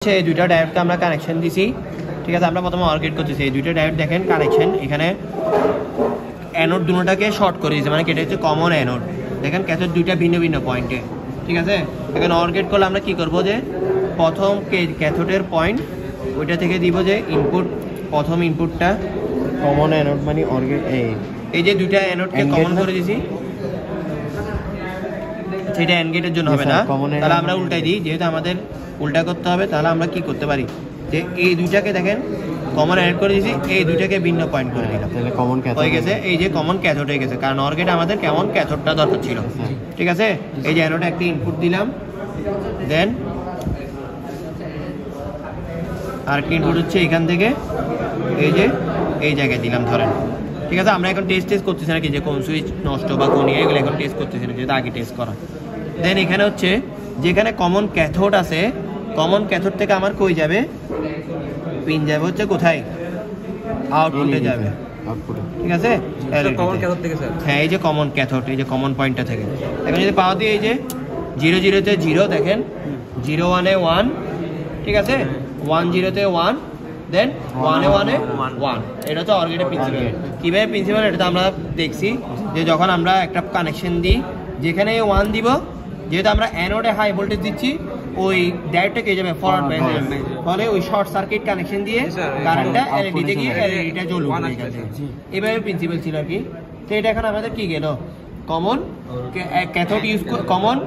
এই দুইটা ডায়োডকে আমরা কানেকশন দিছি, ঠিক আছে। আমরা প্রথমে অর গেট করতেছি। এই দুইটা ডায়োড দেখেন কানেকশন, এখানে অ্যানোড দুটোটাকে শর্ট করে দিয়েছে, মানে কেটে হচ্ছে কমন অ্যানোড। দেখেন ক্যাথোড দুইটা ভিন্ন ভিন্ন পয়েন্টে, ঠিক আছে। এখানে অর গেট করলে আমরা কি করব, যে প্রথম ক্যাথোডের পয়েন্ট ওইটা থেকে দিব যে ইনপুট, প্রথম ইনপুটটা কমন অ্যানোড, মানে অর গেট এই যে দুইটা অ্যানোডকে কমন করে দিয়েছি, সেটা এন্ড গেটের জন্য হবে না। তাহলে আমরা উল্টাই দিই, যেহেতু আমাদের উল্টা করতে হবে, তাহলে আমরা কি করতে পারি, যে এই দুইটাকে দেখেন কমন অ্যাড করে দিয়েছি, এই দুইটাকে ভিন্ন পয়েন্ট করে দিলাম, তাহলে কমন ক্যাথোড হয়ে গেছে। এই যে কমন ক্যাথোড হয়ে গেছে, কারণ অর গেটে আমাদের কেমন ক্যাথোডটা দরকার ছিল, ঠিক আছে। এই যে অ্যানোডে একটা ইনপুট দিলাম, দেন আরেকটা ইনপুট হচ্ছে এখান থেকে এই যে এই জায়গায় দিলাম ধরেন, ঠিক আছে। আমরা এখন টেস্ট করতেছি না কি যে কোন সুইচ নষ্ট বা কোন এগুলো এখন টেস্ট করতেছি না, যেহেতু আগে টেস্ট করা। দেন এখানে হচ্ছে যেখানে কমন ক্যাথোড আছে, কমন ক্যাথোড থেকে আমার কই যাবে, পিন যাবে হচ্ছে কোথায়, আউটপুটে যাবে, ঠিক আছে। হ্যাঁ, এই যে কমন ক্যাথোড, এই যে কমন পয়েন্টটা থেকে এখন যদি পাওয়া দিই, এই যে 0 0-তে 0, দেখেন 0 1-এ 1, ঠিক আছে, 1 0-তে 1, দেন 1 1 1। এটা হচ্ছে অর গেটের প্রিন্সিপাল। কীভাবে প্রিন্সিপাল, এটা তো আমরা দেখছি যে যখন আমরা একটা কানেকশন দিই, যেখানে 1 দিব, যেহেতু আমরা অ্যানোডে হাই ভোল্টেজ দিচ্ছি, ওই ডায়োডটা কে যাবে ফরওয়ার্ড বাইরে যাবে, ফলে ওই শর্ট সার্কিট কানেকশন দিয়ে কারেন্টটা এলইডিতে গিয়ে এলইডিটা জ্বলবে। এভাবে প্রিন্সিপাল ছিল আর কি। তো এটা এখন আমাদের কি গেল, কমন ক্যাথোড ইউজ করে, কমন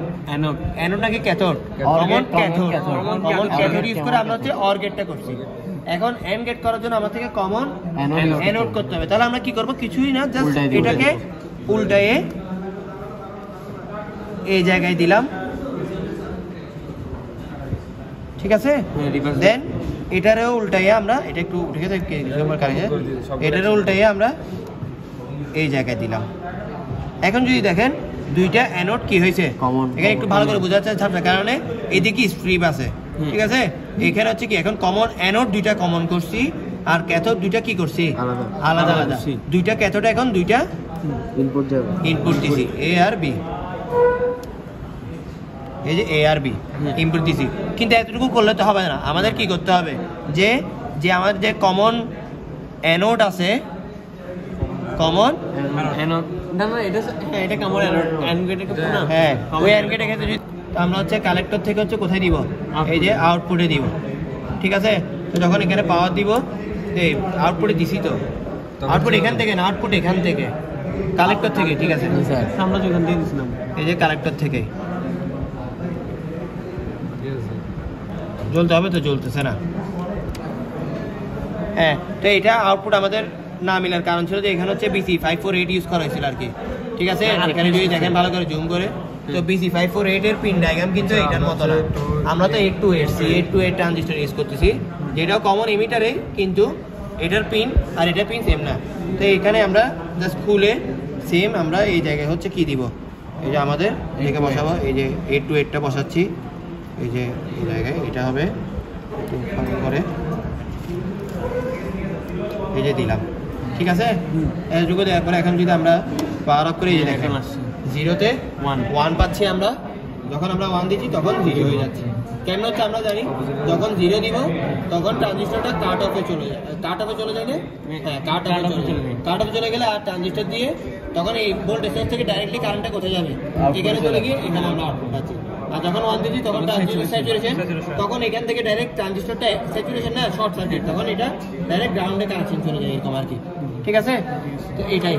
অ্যানোড নাকি ক্যাথোড, কমন ক্যাথোড ইউজ করে আমরা হচ্ছে অর গেটটা করছি। এখন এন্ড গেট করার জন্য আমার থেকে কমন অ্যানোড করতে হবে। তাহলে আমরা কি করব, কিছুই না, জাস্ট এটাকে উল্টায়ে এই জায়গায় দিলাম, ঠিক আছে। দেন এটারেও উল্টাইয়ে আমরা, এটা একটু ঠিক আছে, এটারও উল্টাইয়ে আমরা এই জায়গায় দিলাম। এখন যদি দেখেন দুইটা অ্যানোড কি হয়েছে, এখানে একটু ভালো করে বোঝা যাচ্ছে, কারণে এদিকে স্ট্রিপ আছে, ঠিক আছে। এখানে হচ্ছে কি, এখন কমন অ্যানোড দুইটা কমন করছি, আর ক্যাথোড দুইটা কি করছি আলাদা আলাদা। দুইটা ক্যাথোড এখন দুইটা ইনপুট দিছি, এ আর বি, এই যে এ আর বি ইনপুট দিছি। কিন্তু এতটুকু করলে তো হবে না, আমাদের কি করতে হবে, যে যে আমাদের যে কমন অ্যানোড আছে, কমন অ্যানোড এটা কমন অ্যানোড, হ্যাঁ, ওই অ্যানগেটের ক্ষেত্রে যদি আমরা হচ্ছে কালেক্টর থেকে হচ্ছে কোথায় দিব, এই যে আউটপুটে দিব, ঠিক আছে। তো যখন এখানে পাওয়ার দিব, এই আউটপুটে দিছি, তো আউটপুট এখান থেকে না, আউটপুট এখান থেকে কালেক্টর থেকে, ঠিক আছে। আমরা তো এখান থেকে দিছিলাম, এই যে কালেক্টর থেকে জ্বলতে হবে, তো জ্বলতেছে না। হ্যাঁ, তো এটা আউটপুট আমাদের না মিলার কারণ ছিল যে এখানে হচ্ছে BC548 ইউজ করা হয়েছিল আর কি, ঠিক আছে। এখানে যদি দেখেন ভালো করে জুম করে, তো BC548 এর পিন ডায়াগ্রাম কিন্তু এটার মতো না। আমরা তো 8 to 8 C8 to 8 transistor use করতেছি, যেটাও কমন এমিটারে, কিন্তু এটার পিন আর এটার পিন সেম না। তো এখানে আমরা জাস্ট খুলে সেম আমরা এই জায়গায় হচ্ছে কি দিব, এই যে আমাদের এটাকে বসাবো, এই যে 8 to 8টা বসাচ্ছি, এই যে এই জায়গায় এটা হবে করে এই যে দিলাম, ঠিক আছে। এতটুকু দেওয়ার পরে এখন যদি আমরা পাওয়ার অফ করে, এই যে দেখেন 0-তে 1 পাচ্ছি আমরা, যখন আমরা 1 দিচ্ছি তখন 0 হয়ে যাচ্ছে। কেন হচ্ছে আমরা জানি, যখন 0 দিব তখন ট্রানজিস্টরটা কাট অফে চলে যায়, কাট অফে চলে যায় না, হ্যাঁ, কাট অফে চলে গেলে আর ট্রানজিস্টর দিয়ে তখন এই ভোল্টেজ সোর্স থেকে ডাইরেক্টলি কারেন্টটা কোথায় যাবে, এখানে চলে গিয়ে এখানে আমরা আউটপুট পাচ্ছি। আর যখন 1 দিচ্ছি তখন ট্রানজিস্টর স্যাচুরেশন, তখন এখান থেকে ডাইরেক্ট ট্রানজিস্টরটা স্যাচুরেশন না, শর্ট সার্কিট, তখন এটা ডাইরেক্ট গ্রাউন্ডে কানেকশন চলে যায়, এরকম আর কি, ঠিক আছে। তো এইটাই।